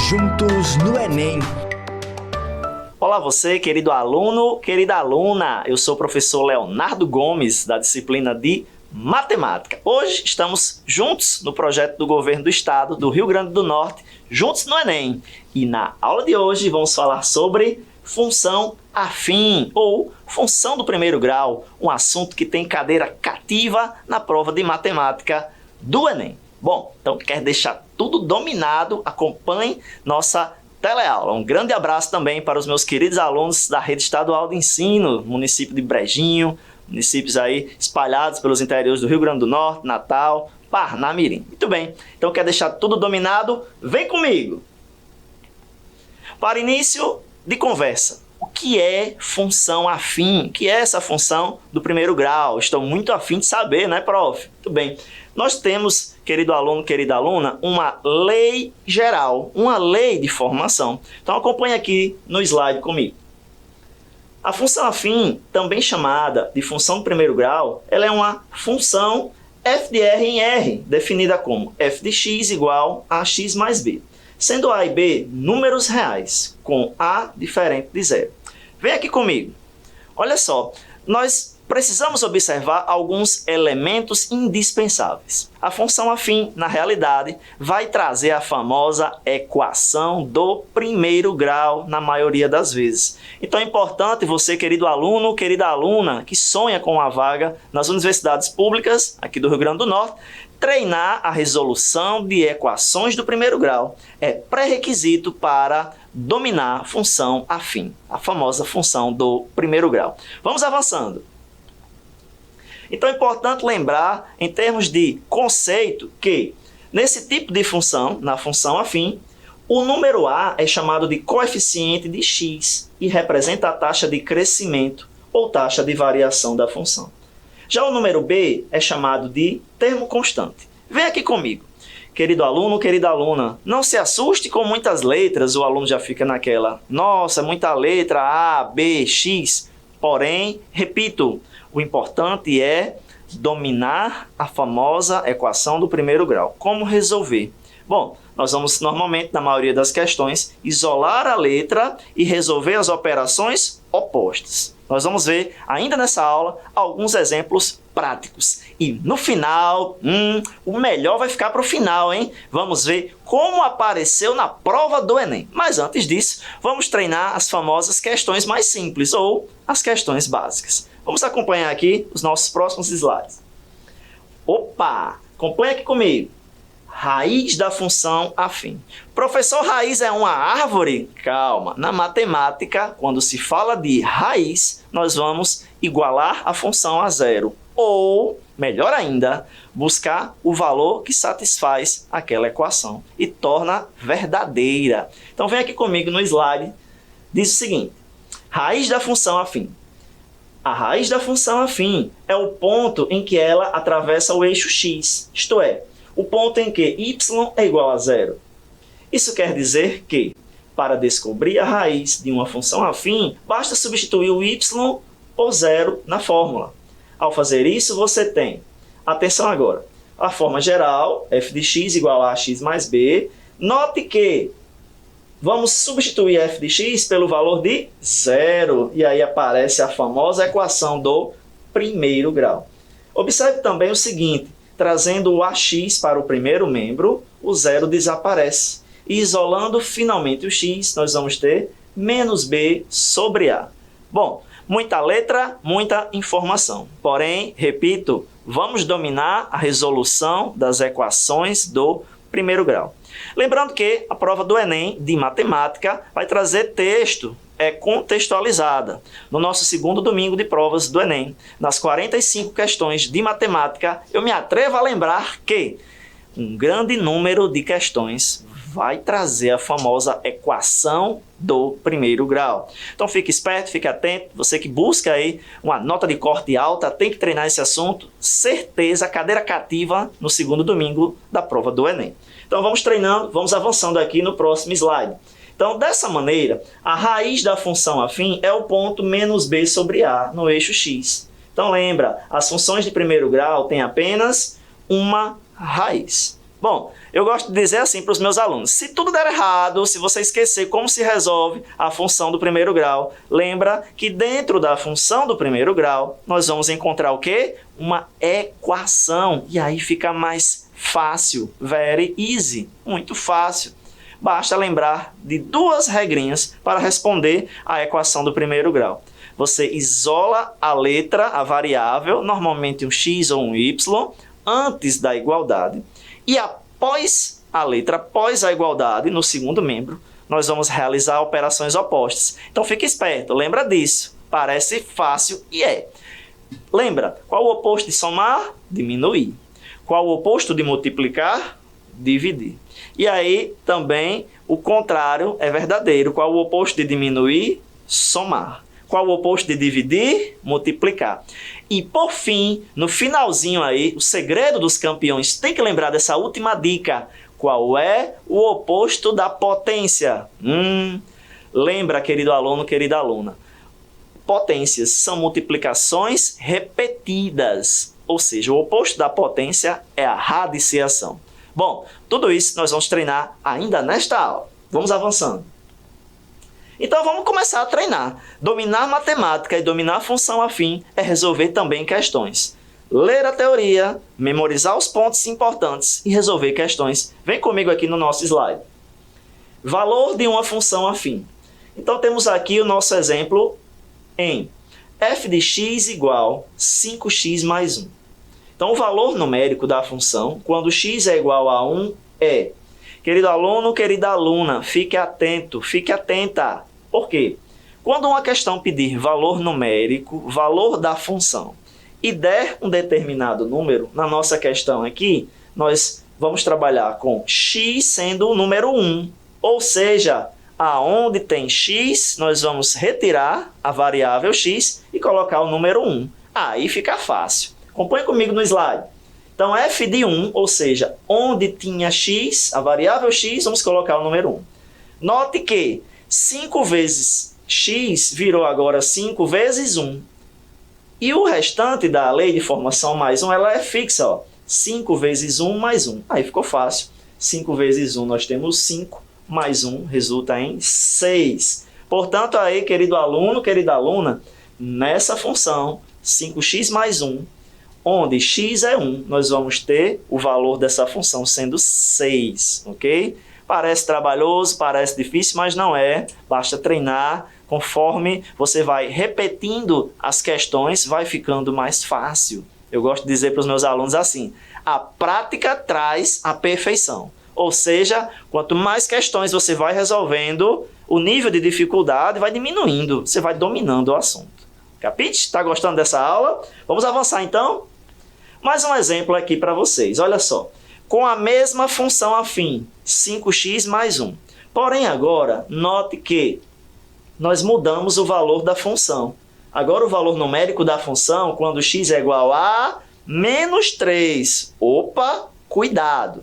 Juntos no Enem. Olá você, querido aluno, querida aluna. Eu sou o professor Leonardo Gomes, da disciplina de Matemática. Hoje estamos juntos no projeto do Governo do Estado do Rio Grande do Norte, Juntos no Enem. E na aula de hoje vamos falar sobre função afim ou função do primeiro grau, um assunto que tem cadeira cativa na prova de matemática do Enem. Bom, então quer deixar tudo dominado? Acompanhe nossa teleaula. Um grande abraço também para os meus queridos alunos da Rede Estadual de Ensino, município de Brejinho, municípios aí espalhados pelos interiores do Rio Grande do Norte, Natal, Parnamirim. Muito bem, então quer deixar tudo dominado? Vem comigo! Para início de conversa, o que é função afim? O que é essa função do primeiro grau? Estou muito afim de saber, né, prof? Muito bem. Nós temos, querido aluno, querida aluna, uma lei geral, uma lei de formação. Então acompanhe aqui no slide comigo. A função afim, também chamada de função do primeiro grau, ela é uma função f de r em r, definida como f de x igual a x mais b, sendo a e b números reais, com a diferente de zero. Vem aqui comigo. Olha só, nós precisamos observar alguns elementos indispensáveis. A função afim, na realidade, vai trazer a famosa equação do primeiro grau, na maioria das vezes. Então é importante você, querido aluno, querida aluna, que sonha com uma vaga nas universidades públicas, aqui do Rio Grande do Norte, treinar a resolução de equações do primeiro grau. É pré-requisito para dominar a função afim, a famosa função do primeiro grau. Vamos avançando. Então é importante lembrar, em termos de conceito, que nesse tipo de função, na função afim, o número a é chamado de coeficiente de x e representa a taxa de crescimento ou taxa de variação da função. Já o número b é chamado de termo constante. Vem aqui comigo. Querido aluno, querida aluna, não se assuste com muitas letras, o aluno já fica naquela, nossa, muita letra, A, B, X. Porém, repito, o importante é dominar a famosa equação do primeiro grau. Como resolver? Bom, nós vamos normalmente, na maioria das questões, isolar a letra e resolver as operações opostas. Nós vamos ver, ainda nessa aula, alguns exemplos práticos. E no final, o melhor vai ficar para o final, hein? Vamos ver como apareceu na prova do Enem. Mas antes disso, vamos treinar as famosas questões mais simples ou as questões básicas. Vamos acompanhar aqui os nossos próximos slides. Opa! Acompanha aqui comigo. Raiz da função afim. Professor, raiz é uma árvore? Calma. Na matemática, quando se fala de raiz, nós vamos igualar a função a zero. Ou, melhor ainda, buscar o valor que satisfaz aquela equação e torna verdadeira. Então vem aqui comigo no slide. Diz o seguinte. Raiz da função afim. A raiz da função afim é o ponto em que ela atravessa o eixo x, isto é, o ponto em que y é igual a zero. Isso quer dizer que, para descobrir a raiz de uma função afim, basta substituir o y por zero na fórmula. Ao fazer isso, você tem, atenção agora, a forma geral, f de x igual a x mais b. Note que vamos substituir f de x pelo valor de zero, e aí aparece a famosa equação do primeiro grau. Observe também o seguinte, trazendo o ax para o primeiro membro, o zero desaparece. E isolando finalmente o x, nós vamos ter menos b sobre a. Bom, muita letra, muita informação. Porém, repito, vamos dominar a resolução das equações do primeiro grau. Lembrando que a prova do Enem de matemática vai trazer texto contextualizada. No nosso segundo domingo de provas do Enem, nas 45 questões de matemática, eu me atrevo a lembrar que um grande número de questões vai trazer a famosa equação do primeiro grau. Então fique esperto, fique atento. Você que busca aí uma nota de corte alta, tem que treinar esse assunto. Certeza, cadeira cativa no segundo domingo da prova do Enem. Então vamos treinando, vamos avançando aqui no próximo slide. Então, dessa maneira, a raiz da função afim é o ponto menos b sobre a no eixo x. Então lembra, as funções de primeiro grau têm apenas uma raiz. Bom, eu gosto de dizer assim para os meus alunos, se tudo der errado, se você esquecer como se resolve a função do primeiro grau, lembra que dentro da função do primeiro grau, nós vamos encontrar o quê? Uma equação, e aí fica mais fácil, very easy, muito fácil. Basta lembrar de duas regrinhas para responder a equação do primeiro grau. Você isola a letra, a variável, normalmente um x ou um y, antes da igualdade. E após a letra, após a igualdade, no segundo membro, nós vamos realizar operações opostas. Então fique esperto, lembra disso. Parece fácil e é. Lembra, qual o oposto de somar? Diminuir. Qual o oposto de multiplicar? Dividir. E aí também o contrário é verdadeiro. Qual o oposto de diminuir? Somar. Qual o oposto de dividir? Multiplicar. E por fim, no finalzinho aí, o segredo dos campeões, tem que lembrar dessa última dica. Qual é o oposto da potência? Lembra, querido aluno, querida aluna. Potências são multiplicações repetidas. Ou seja, o oposto da potência é a radiciação. Bom, tudo isso nós vamos treinar ainda nesta aula. Vamos avançando. Então vamos começar a treinar. Dominar matemática e dominar a função afim é resolver também questões. Ler a teoria, memorizar os pontos importantes e resolver questões. Vem comigo aqui no nosso slide. Valor de uma função afim. Então temos aqui o nosso exemplo em f de x igual 5x mais 1. Então o valor numérico da função, quando x é igual a 1, é... Querido aluno, querida aluna, fique atento, fique atenta. Por quê? Quando uma questão pedir valor numérico, valor da função, e der um determinado número, na nossa questão aqui, nós vamos trabalhar com x sendo o número 1. Ou seja, aonde tem x, nós vamos retirar a variável x e colocar o número 1. Aí fica fácil. Acompanhe comigo no slide. Então, f de 1, ou seja, onde tinha x, a variável x, vamos colocar o número 1. Note que 5 vezes x virou agora 5 vezes 1. E o restante da lei de formação mais 1, ela é fixa. Ó. 5 vezes 1 mais 1. Aí ficou fácil. 5 vezes 1 nós temos 5, mais 1 resulta em 6. Portanto, aí, querido aluno, querida aluna, nessa função 5x mais 1, onde x é 1, nós vamos ter o valor dessa função sendo 6, ok? Parece trabalhoso, parece difícil, mas não é. Basta treinar, conforme você vai repetindo as questões, vai ficando mais fácil. Eu gosto de dizer para os meus alunos assim, a prática traz a perfeição. Ou seja, quanto mais questões você vai resolvendo, o nível de dificuldade vai diminuindo, você vai dominando o assunto. Capite? Está gostando dessa aula? Vamos avançar então? Mais um exemplo aqui para vocês, olha só. Com a mesma função afim, 5x mais 1. Porém agora, note que nós mudamos o valor da função. Agora o valor numérico da função, quando x é igual a menos 3. Opa, cuidado!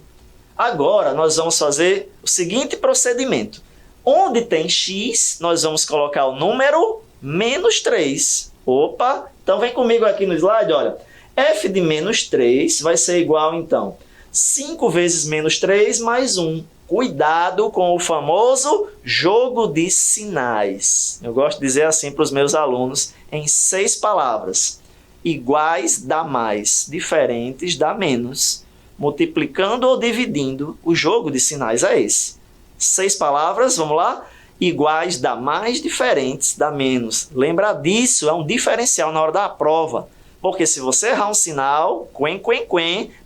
Agora nós vamos fazer o seguinte procedimento. Onde tem x, nós vamos colocar o número menos 3. Opa, então vem comigo aqui no slide, olha. F de menos 3 vai ser igual, então, 5 vezes menos 3 mais 1. Cuidado com o famoso jogo de sinais. Eu gosto de dizer assim para os meus alunos em 6 palavras. Iguais dá mais, diferentes dá menos. Multiplicando ou dividindo, o jogo de sinais é esse. 6 palavras, vamos lá? Iguais dá mais, diferentes dá menos. Lembra disso, é um diferencial na hora da prova. Porque se você errar um sinal,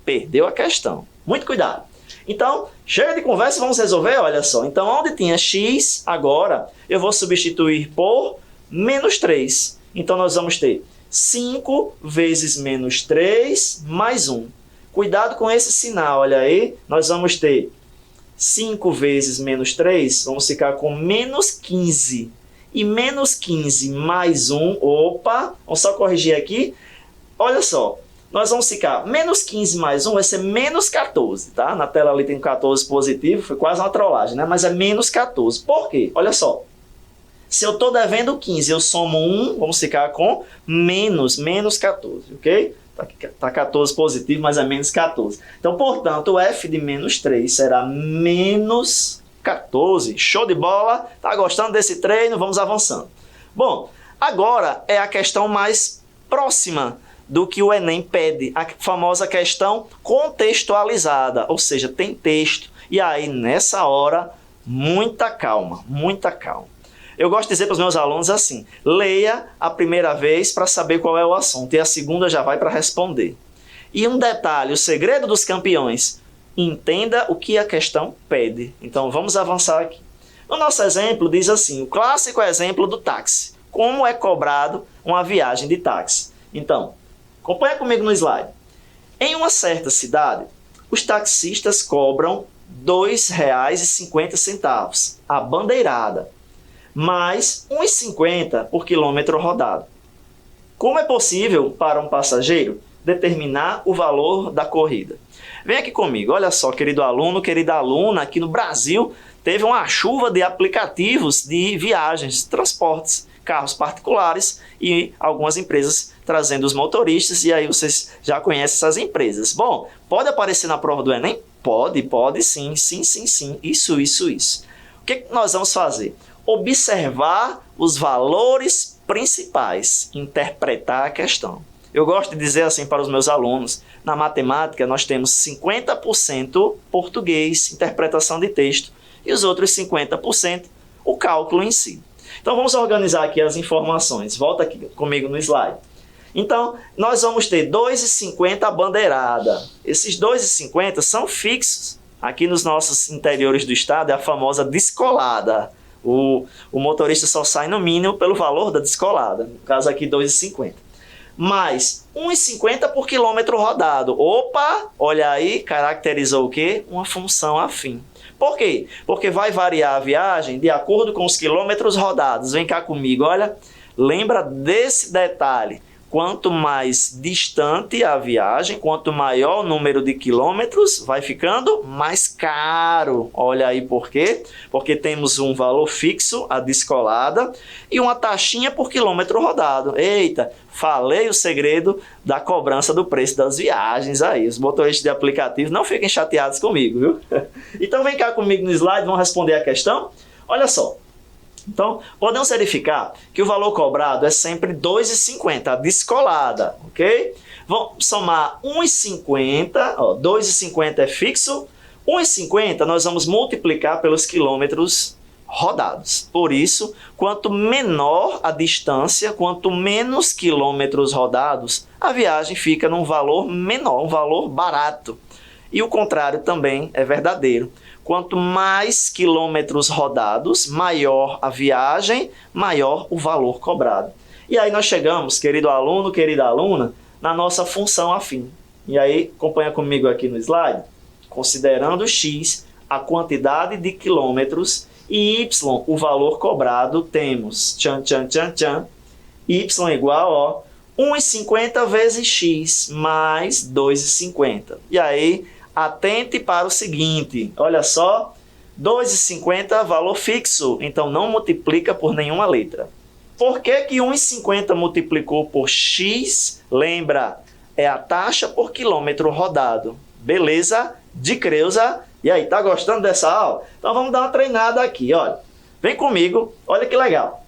perdeu a questão. Muito cuidado. Então, chega de conversa, vamos resolver, olha só. Então, onde tinha x, agora eu vou substituir por menos 3. Então, nós vamos ter 5 vezes menos 3 mais 1. Cuidado com esse sinal, olha aí. Nós vamos ter 5 vezes menos 3, vamos ficar com menos 15. E menos 15 mais 1, opa, vamos só corrigir aqui. Olha só, nós vamos ficar, menos 15 mais 1 vai ser menos 14, tá? Na tela ali tem 14 positivo, foi quase uma trollagem, né? Mas é menos 14. Por quê? Olha só, se eu estou devendo 15, eu somo 1, vamos ficar com menos 14, ok? Tá 14 positivo, mas é menos 14. Então, portanto, o f de menos 3 será menos 14. Show de bola? Tá gostando desse treino? Vamos avançando. Bom, agora é a questão mais próxima do que o Enem pede, a famosa questão contextualizada, ou seja, tem texto. E aí, nessa hora, muita calma, muita calma. Eu gosto de dizer para os meus alunos assim, leia a primeira vez para saber qual é o assunto, e a segunda já vai para responder. E um detalhe, o segredo dos campeões, entenda o que a questão pede. Então, vamos avançar aqui. No nosso exemplo, diz assim, o clássico exemplo do táxi. Como é cobrado uma viagem de táxi? Então, acompanha comigo no slide. Em uma certa cidade, os taxistas cobram R$ 2,50 a bandeirada, mais R$ 1,50 por quilômetro rodado. Como é possível para um passageiro determinar o valor da corrida? Vem aqui comigo, olha só, querido aluno, querida aluna, aqui no Brasil teve uma chuva de aplicativos de viagens, transportes, carros particulares e algumas empresas trazendo os motoristas, e aí vocês já conhecem essas empresas. Bom, pode aparecer na prova do Enem? Pode sim, isso. O que nós vamos fazer? Observar os valores principais, interpretar a questão. Eu gosto de dizer assim para os meus alunos, na matemática nós temos 50% português, interpretação de texto, e os outros 50% o cálculo em si. Então vamos organizar aqui as informações. Volta aqui comigo no slide. Então, nós vamos ter 2,50 a bandeirada. Esses 2,50 são fixos. Aqui nos nossos interiores do estado é a famosa descolada. O motorista só sai no mínimo pelo valor da descolada. No caso aqui, 2,50. Mais 1,50 por quilômetro rodado. Opa, olha aí, caracterizou o quê? Uma função afim. Por quê? Porque vai variar a viagem de acordo com os quilômetros rodados. Vem cá comigo, olha. Lembra desse detalhe. Quanto mais distante a viagem, quanto maior o número de quilômetros, vai ficando mais caro. Olha aí por quê? Porque temos um valor fixo, a descolada, e uma taxinha por quilômetro rodado. Eita, falei o segredo da cobrança do preço das viagens aí. Os motoristas de aplicativo não fiquem chateados comigo, viu? Então vem cá comigo no slide, vamos responder a questão. Olha só. Então, podemos verificar que o valor cobrado é sempre R$ 2,50, a descolada, ok? Vamos somar 1,50, 2,50 é fixo, 1,50 nós vamos multiplicar pelos quilômetros rodados. Por isso, quanto menor a distância, quanto menos quilômetros rodados, a viagem fica num valor menor, um valor barato. E o contrário também é verdadeiro. Quanto mais quilômetros rodados, maior a viagem, maior o valor cobrado. E aí nós chegamos, querido aluno, querida aluna, na nossa função afim. E aí, acompanha comigo aqui no slide, considerando x, a quantidade de quilômetros, e y, o valor cobrado, temos, y igual, 1,50 vezes x, mais 2,50. E aí, atente para o seguinte, olha só, 2,50 valor fixo, então não multiplica por nenhuma letra. Por que 1,50 multiplicou por x? Lembra, é a taxa por quilômetro rodado. Beleza? De Creuza. E aí, tá gostando dessa aula? Então vamos dar uma treinada aqui, olha. Vem comigo, olha que legal.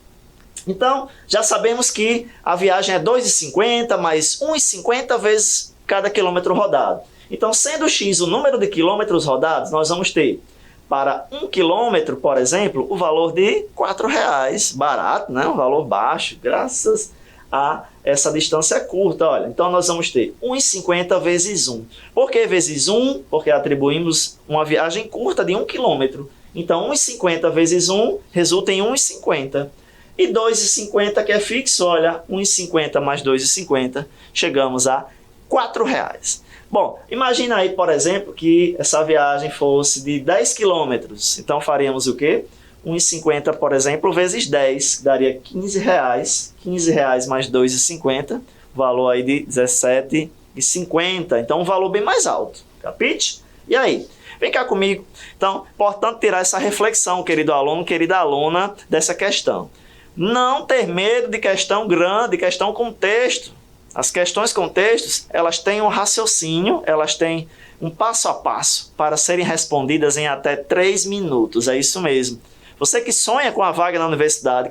Então, já sabemos que a viagem é 2,50 mais 1,50 vezes cada quilômetro rodado. Então, sendo x o número de quilômetros rodados, nós vamos ter, para 1 quilômetro, por exemplo, o valor de R$ 4,00. Barato, né? Um valor baixo, graças a essa distância curta. Olha, então, nós vamos ter 1,50 vezes 1. Por que vezes 1? Porque atribuímos uma viagem curta de 1 quilômetro. Então, 1,50 vezes 1 resulta em 1,50. E 2,50 que é fixo, olha, 1,50 mais 2,50, chegamos a R$ 4,00. Bom, imagina aí, por exemplo, que essa viagem fosse de 10 quilômetros. Então, faríamos o quê? 1,50, por exemplo, vezes 10, que daria R$ 15,00. R$ 15,00 mais 2,50, valor aí de R$ 17,50. Então, um valor bem mais alto, capite? E aí? Vem cá comigo. Então, importante tirar essa reflexão, querido aluno, querida aluna, dessa questão. Não ter medo de questão grande, questão com texto. As questões com textos, elas têm um raciocínio, elas têm um passo a passo para serem respondidas em até 3 minutos. É isso mesmo. Você que sonha com a vaga na universidade,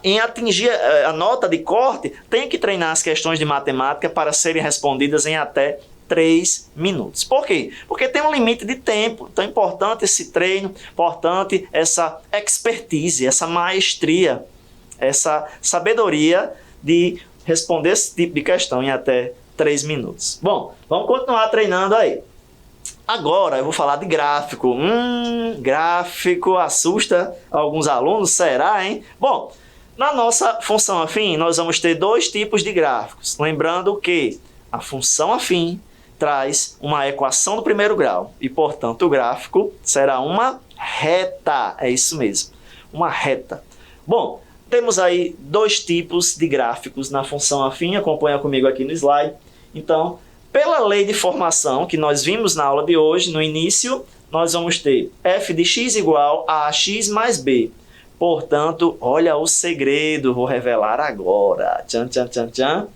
em atingir a nota de corte, tem que treinar as questões de matemática para serem respondidas em até 3 minutos. Por quê? Porque tem um limite de tempo. Então é importante esse treino, importante essa expertise, essa maestria, essa sabedoria de responder esse tipo de questão em até 3 minutos. Bom, vamos continuar treinando aí. Agora eu vou falar de gráfico. Gráfico assusta alguns alunos, será, hein? Bom, na nossa função afim, nós vamos ter 2 tipos de gráficos. Lembrando que a função afim traz uma equação do primeiro grau e, portanto, o gráfico será uma reta. É isso mesmo, uma reta. Bom, temos aí 2 tipos de gráficos na função afim. Acompanha comigo aqui no slide. Então, pela lei de formação que nós vimos na aula de hoje, no início, nós vamos ter f de x igual a x mais b. Portanto, olha o segredo, vou revelar agora. Tchan, tchan, tchan, tchan.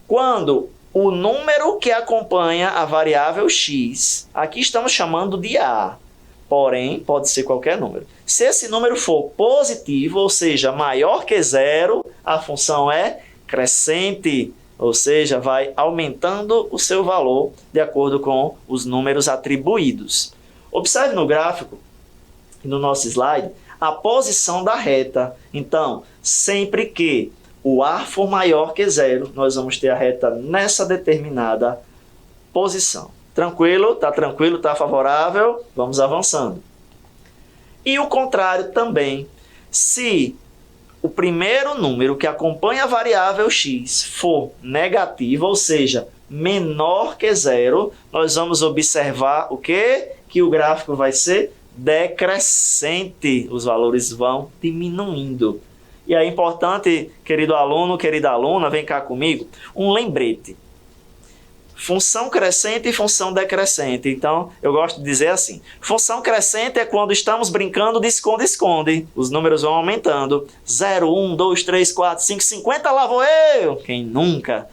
Quando o número que acompanha a variável x, aqui estamos chamando de a, porém, pode ser qualquer número. Se esse número for positivo, ou seja, maior que 0, a função é crescente, ou seja, vai aumentando o seu valor de acordo com os números atribuídos. Observe no gráfico, no nosso slide, a posição da reta. Então, sempre que o A for maior que 0, nós vamos ter a reta nessa determinada posição. Tranquilo? Tá favorável? Vamos avançando. E o contrário também. Se o primeiro número que acompanha a variável x for negativo, ou seja, menor que 0, nós vamos observar o quê? Que o gráfico vai ser decrescente. Os valores vão diminuindo. E é importante, querido aluno, querida aluna, vem cá comigo, um lembrete. Função crescente e função decrescente. Então, eu gosto de dizer assim, função crescente é quando estamos brincando de esconde-esconde. Os números vão aumentando. 0, 1, 2, 3, 4, 5, 50, lá vou eu! Quem nunca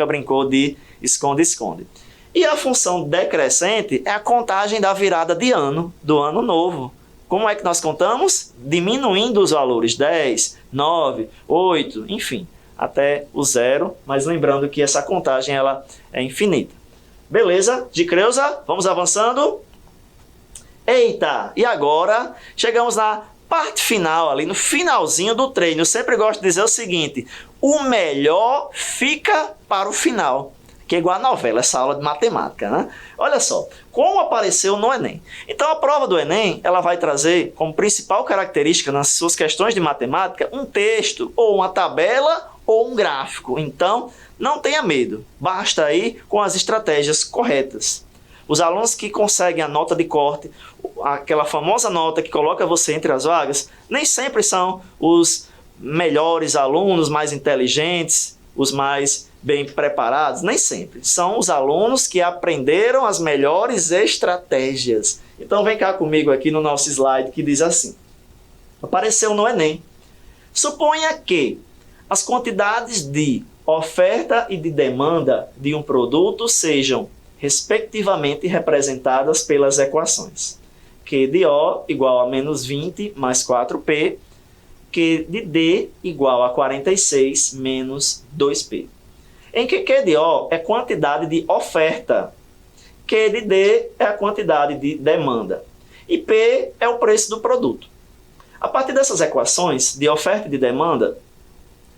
brincou de esconde-esconde? E a função decrescente é a contagem da virada de ano, do ano novo. Como é que nós contamos? Diminuindo os valores, 10, 9, 8, enfim, até o 0, mas lembrando que essa contagem ela é infinita. Beleza? De Creuza, vamos avançando. Eita, e agora chegamos na parte final, ali no finalzinho do treino. Eu sempre gosto de dizer o seguinte, o melhor fica para o final. Que é igual a novela, essa aula de matemática, né? Olha só, como apareceu no Enem. Então, a prova do Enem, ela vai trazer como principal característica nas suas questões de matemática um texto, ou uma tabela, ou um gráfico. Então, não tenha medo, basta ir com as estratégias corretas. Os alunos que conseguem a nota de corte, aquela famosa nota que coloca você entre as vagas, nem sempre são os melhores alunos, mais inteligentes, os mais bem preparados, nem sempre. São os alunos que aprenderam as melhores estratégias. Então vem cá comigo aqui no nosso slide que diz assim. Apareceu no Enem. Suponha que as quantidades de oferta e de demanda de um produto sejam respectivamente representadas pelas equações. Q de O igual a menos 20 mais 4P, Q de D igual a 46 menos 2P. Em que Q de O é quantidade de oferta, Q de D é a quantidade de demanda e P é o preço do produto. A partir dessas equações de oferta e de demanda,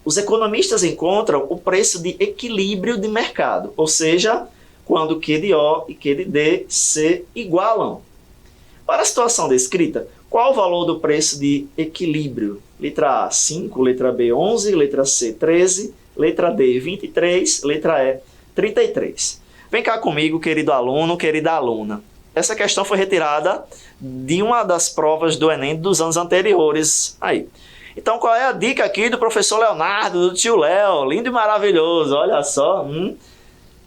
os economistas encontram o preço de equilíbrio de mercado, ou seja, quando Q de O e Q de D se igualam. Para a situação descrita, qual o valor do preço de equilíbrio? Letra A, 5, letra B, 11, letra C, 13, letra D, 23, letra E, 33. Vem cá comigo, querido aluno, querida aluna. Essa questão foi retirada de uma das provas do Enem dos anos anteriores. Aí. Então, qual é a dica aqui do professor Leonardo, do tio Léo? Lindo e maravilhoso, olha só.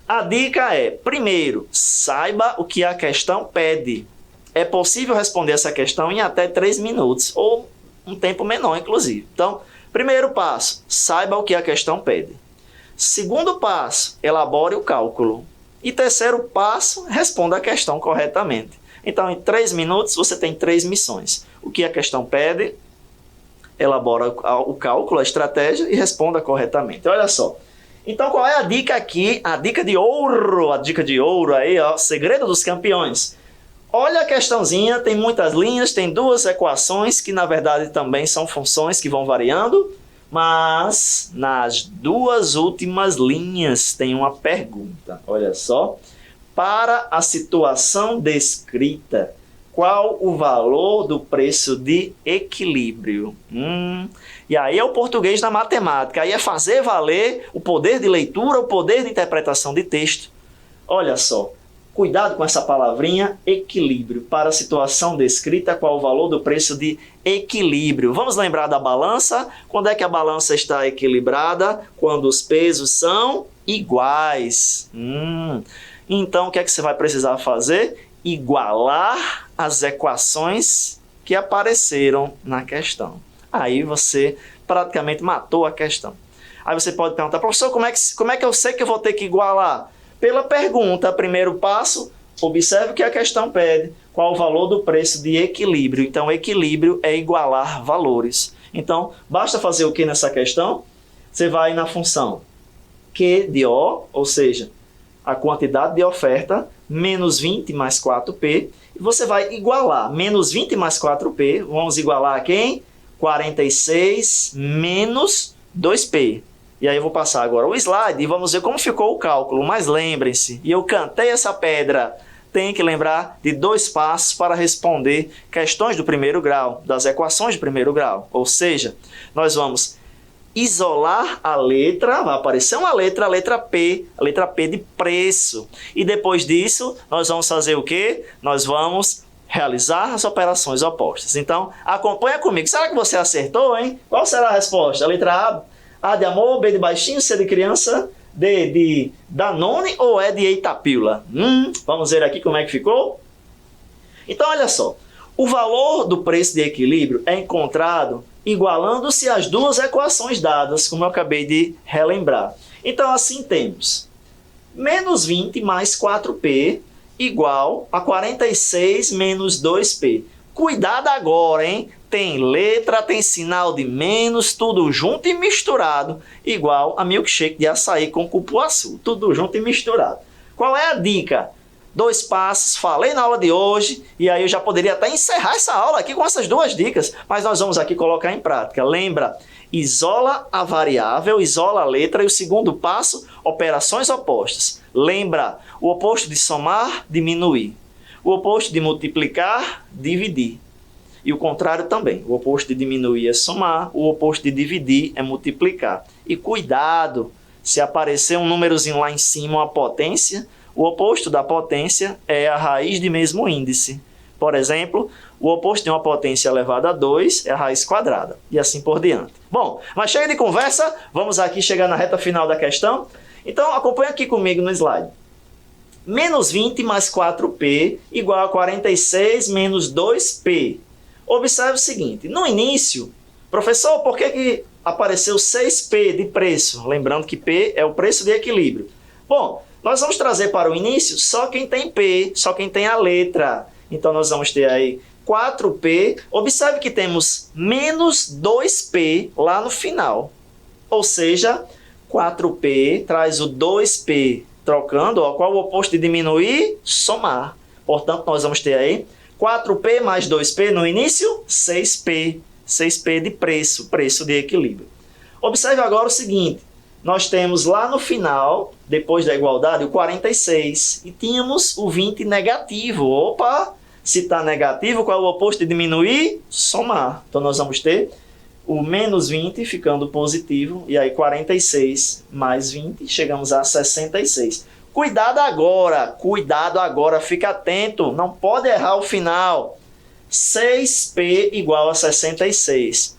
A dica é, primeiro, saiba o que a questão pede. É possível responder essa questão em até 3 minutos, ou um tempo menor, inclusive. Então, primeiro passo, saiba o que a questão pede. Segundo passo, elabore o cálculo. E terceiro passo, responda a questão corretamente. Então, em 3 minutos, você tem 3 missões. O que a questão pede, elabora o cálculo, a estratégia e responda corretamente. Olha só. Então, qual é a dica aqui? A dica de ouro aí, ó, segredo dos campeões. Olha a questãozinha, tem muitas linhas, tem 2 equações que na verdade também são funções que vão variando, mas nas 2 últimas linhas tem uma pergunta. Olha só. Para a situação descrita, qual o valor do preço de equilíbrio? E aí é o português da matemática. Aí é fazer valer o poder de leitura, o poder de interpretação de texto. Olha só, cuidado com essa palavrinha, equilíbrio. Para a situação descrita, qual o valor do preço de equilíbrio? Vamos lembrar da balança? Quando é que a balança está equilibrada? Quando os pesos são iguais. Então, o que é que você vai precisar fazer? Igualar as equações que apareceram na questão. Aí você praticamente matou a questão. Aí você pode perguntar, professor, como é que eu sei que eu vou ter que igualar? Pela pergunta, primeiro passo, observe o que a questão pede. Qual o valor do preço de equilíbrio? Então, equilíbrio é igualar valores. Então, basta fazer o que nessa questão? Você vai na função Q de O, ou seja, a quantidade de oferta, menos 20 mais 4P, e você vai igualar menos 20 mais 4P, vamos igualar a quem? 46 menos 2P. E aí eu vou passar agora o slide e vamos ver como ficou o cálculo, mas lembrem-se, e eu cantei essa pedra, tem que lembrar de 2 passos para responder questões do primeiro grau, das equações de primeiro grau, ou seja, nós vamos isolar a letra, vai aparecer uma letra, a letra P de preço. E depois disso, nós vamos fazer o quê? Nós vamos realizar as operações opostas. Então, acompanha comigo. Será que você acertou, hein? Qual será a resposta? A letra A de amor, B de baixinho, C de criança, D de Danone ou E de Eitapila? Vamos ver aqui como é que ficou? Então, olha só. O valor do preço de equilíbrio é encontrado igualando-se as 2 equações dadas, como eu acabei de relembrar. Então, assim temos menos 20 mais 4P igual a 46 menos 2P. Cuidado agora, hein? Tem letra, tem sinal de menos, tudo junto e misturado, igual a milkshake de açaí com cupuaçu. Tudo junto e misturado. Qual é a dica? 2 passos, falei na aula de hoje, e aí eu já poderia até encerrar essa aula aqui com essas 2 dicas, mas nós vamos aqui colocar em prática. Lembra, isola a variável, isola a letra, e o segundo passo, operações opostas. Lembra, o oposto de somar, diminuir. O oposto de multiplicar, dividir. E o contrário também, o oposto de diminuir é somar, o oposto de dividir é multiplicar. E cuidado, se aparecer um númerozinho lá em cima, uma potência, o oposto da potência é a raiz de mesmo índice. Por exemplo, o oposto de uma potência elevada a 2 é a raiz quadrada, e assim por diante. Bom, mas chega de conversa, vamos aqui chegar na reta final da questão. Então, acompanha aqui comigo no slide. Menos 20 mais 4P igual a 46 menos 2P. Observe o seguinte, no início, professor, por que apareceu 6P de preço? Lembrando que P é o preço de equilíbrio. Bom, nós vamos trazer para o início só quem tem P, só quem tem a letra. Então, nós vamos ter aí 4P. Observe que temos menos 2P lá no final. Ou seja, 4P traz o 2P trocando. Ó, qual é o oposto de diminuir? Somar. Portanto, nós vamos ter aí 4P mais 2P no início, 6P. 6P de preço, preço de equilíbrio. Observe agora o seguinte. Nós temos lá no final, depois da igualdade, o 46. E tínhamos o 20 negativo. Opa! Se está negativo, qual é o oposto de diminuir? Somar. Então, nós vamos ter o menos 20 ficando positivo. E aí, 46 mais 20, chegamos a 66. Cuidado agora, fica atento. Não pode errar o final. 6P igual a 66.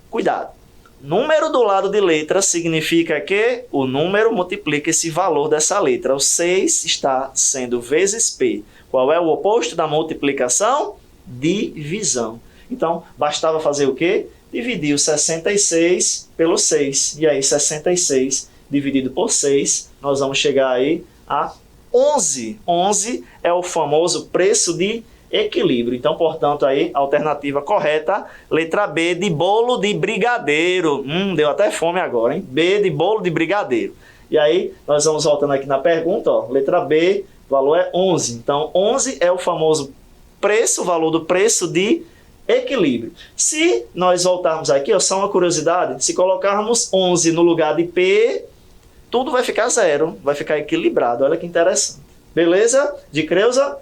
Cuidado. Número do lado de letra significa que o número multiplica esse valor dessa letra. O 6 está sendo vezes P. Qual é o oposto da multiplicação? Divisão. Então, bastava fazer o quê? Dividir o 66 pelo 6. E aí, 66 dividido por 6, nós vamos chegar aí a 11. 11 é o famoso preço de equilíbrio. Então, portanto, aí, a alternativa correta, letra B, de bolo de brigadeiro. Deu até fome agora, hein? B, de bolo de brigadeiro. E aí, nós vamos voltando aqui na pergunta, ó, letra B, o valor é 11. Então, 11 é o famoso preço, o valor do preço de equilíbrio. Se nós voltarmos aqui, ó, só uma curiosidade, se colocarmos 11 no lugar de P, tudo vai ficar zero, vai ficar equilibrado. Olha que interessante. Beleza? De Creuza?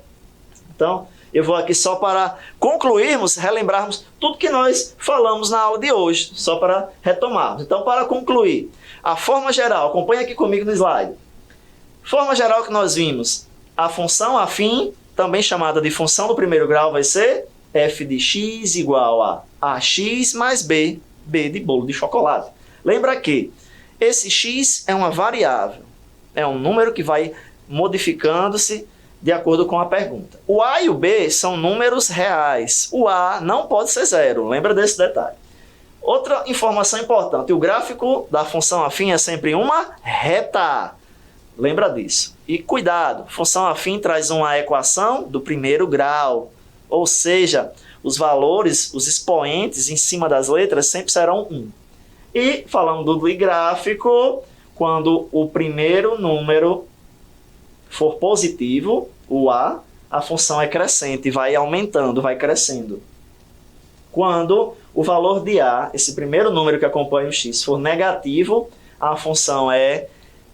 Então, eu vou aqui só para concluirmos, relembrarmos tudo que nós falamos na aula de hoje, só para retomarmos. Então, para concluir, a forma geral, acompanha aqui comigo no slide. Forma geral que nós vimos, a função afim, também chamada de função do primeiro grau, vai ser f de x igual a ax mais b, b de bolo de chocolate. Lembra que esse x é uma variável, é um número que vai modificando-se de acordo com a pergunta. O a e o b são números reais. O a não pode ser zero, lembra desse detalhe. Outra informação importante, o gráfico da função afim é sempre uma reta. Lembra disso. E cuidado, função afim traz uma equação do primeiro grau. Ou seja, os valores, os expoentes em cima das letras sempre serão 1. E falando do gráfico, quando o primeiro número for positivo, o a função é crescente, vai aumentando, vai crescendo. Quando o valor de a, esse primeiro número que acompanha o x, for negativo, a função é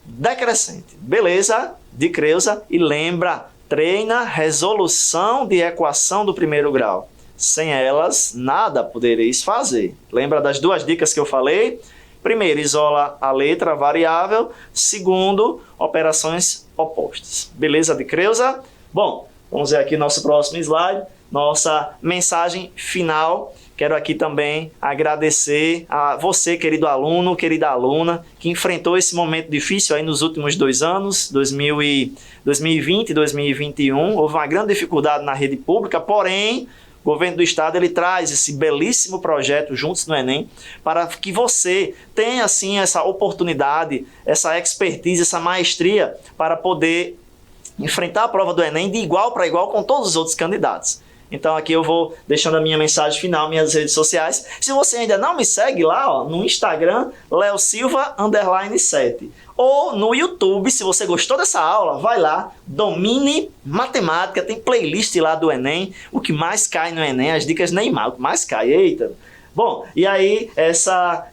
decrescente. Beleza? De Creuza. E lembra, treina resolução de equação do primeiro grau. Sem elas, nada podereis fazer. Lembra das duas dicas que eu falei? Primeiro, isola a letra, a variável. Segundo, operações opostas. Beleza, de Creuza? Bom, vamos ver aqui nosso próximo slide. Nossa mensagem final. Quero aqui também agradecer a você, querido aluno, querida aluna, que enfrentou esse momento difícil aí nos últimos 2 anos, 2020 e 2021. Houve uma grande dificuldade na rede pública, porém, o governo do estado ele traz esse belíssimo projeto Juntos no Enem para que você tenha assim essa oportunidade, essa expertise, essa maestria para poder enfrentar a prova do Enem de igual para igual com todos os outros candidatos. Então aqui eu vou deixando a minha mensagem final, minhas redes sociais. Se você ainda não me segue lá, ó, no Instagram, leosilva_7. Ou no YouTube, se você gostou dessa aula, vai lá, Domine Matemática, tem playlist lá do Enem. O que mais cai no Enem, as dicas Neymar, o que mais cai, eita. Bom, e aí essa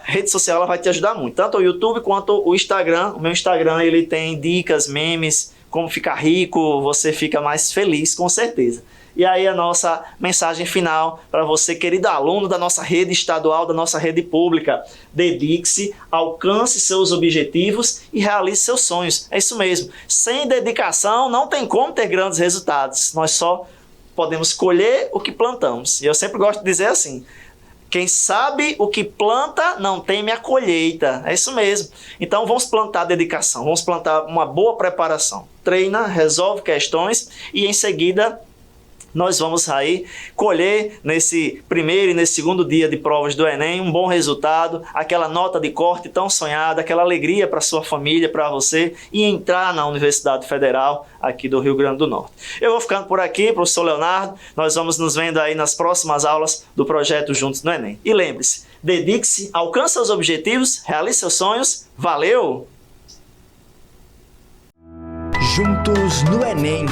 rede social ela vai te ajudar muito, tanto o YouTube quanto o Instagram. O meu Instagram ele tem dicas, memes, como ficar rico, você fica mais feliz com certeza. E aí a nossa mensagem final para você, querido aluno da nossa rede estadual, da nossa rede pública. Dedique-se, alcance seus objetivos e realize seus sonhos. É isso mesmo. Sem dedicação não tem como ter grandes resultados. Nós só podemos colher o que plantamos. E eu sempre gosto de dizer assim, quem sabe o que planta não teme a colheita. É isso mesmo. Então vamos plantar dedicação, vamos plantar uma boa preparação. Treina, resolve questões e em seguida nós vamos aí colher nesse primeiro e nesse segundo dia de provas do Enem um bom resultado, aquela nota de corte tão sonhada, aquela alegria para sua família, para você e entrar na Universidade Federal aqui do Rio Grande do Norte. Eu vou ficando por aqui, professor Leonardo, nós vamos nos vendo aí nas próximas aulas do projeto Juntos no Enem. E lembre-se, dedique-se, alcance seus objetivos, realize seus sonhos, valeu! Juntos no Enem.